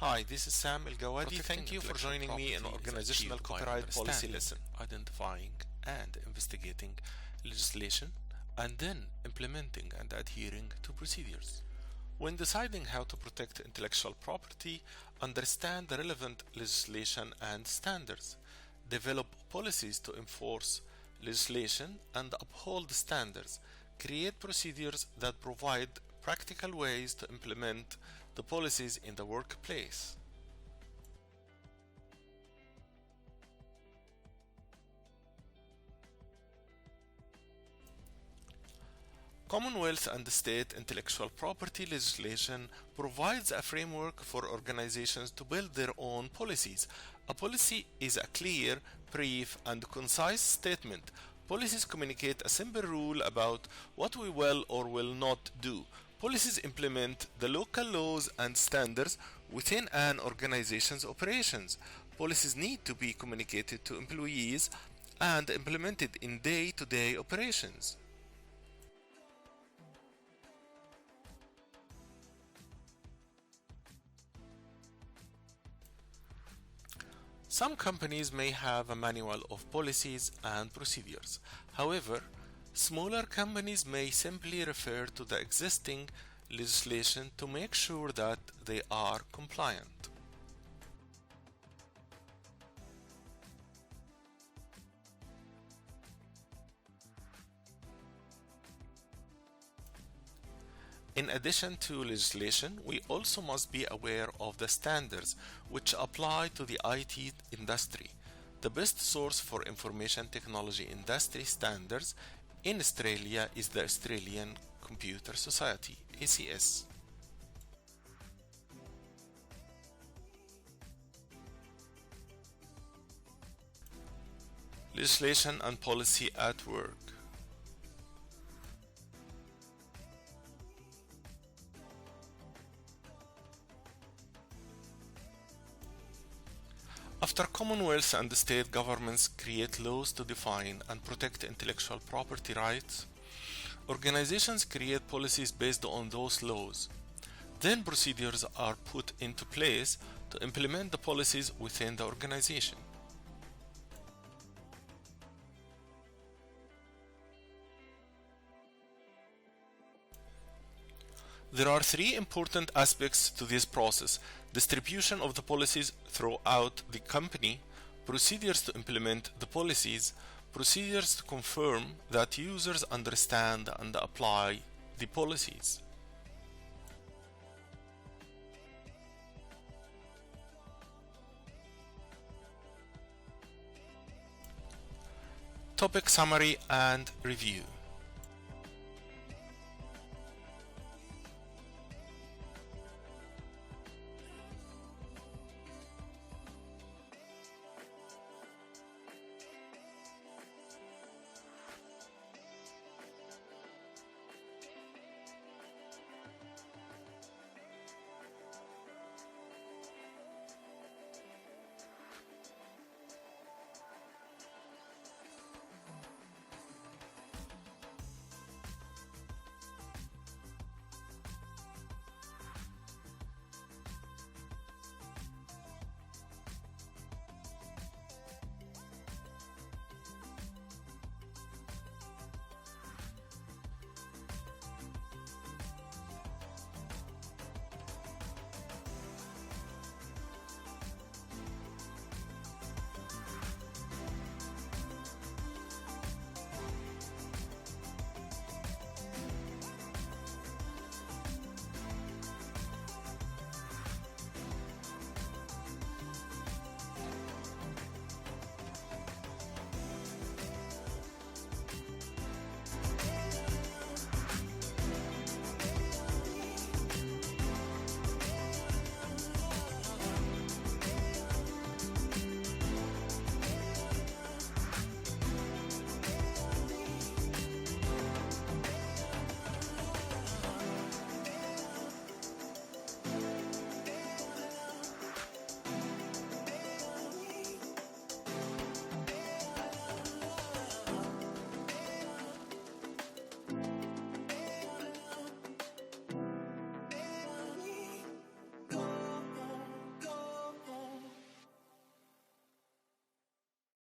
Hi, this is Sam El-Gawadi. Protecting Thank you for intellectual joining me in property is Organizational achieved by Copyright Policy understanding, Lesson. identifying, and investigating legislation, and then implementing and adhering to procedures. When deciding how to protect intellectual property, understand the relevant legislation and standards. Develop policies to enforce legislation and uphold standards. Create procedures that provide practical ways to implement the policies in the workplace. Commonwealth and state intellectual property legislation provides a framework for organizations to build their own policies. A policy is a clear, brief, and concise statement. Policies communicate a simple rule about what we will or will not do. Policies implement the local laws and standards within an organization's operations. Policies need to be communicated to employees and implemented in day-to-day operations. Some companies may have a manual of policies and procedures. However, smaller companies may simply refer to the existing legislation to make sure that they are compliant. In addition to legislation, we also must be aware of the standards which apply to the IT industry. The best source for information technology industry standards in Australia is the Australian Computer Society, ACS. Legislation and policy at work. After Commonwealth and state governments create laws to define and protect intellectual property rights, organizations create policies based on those laws. Then procedures are put into place to implement the policies within the organization. There are three important aspects to this process: distribution of the policies throughout the company, procedures to implement the policies, procedures to confirm that users understand and apply the policies. Topic summary and review.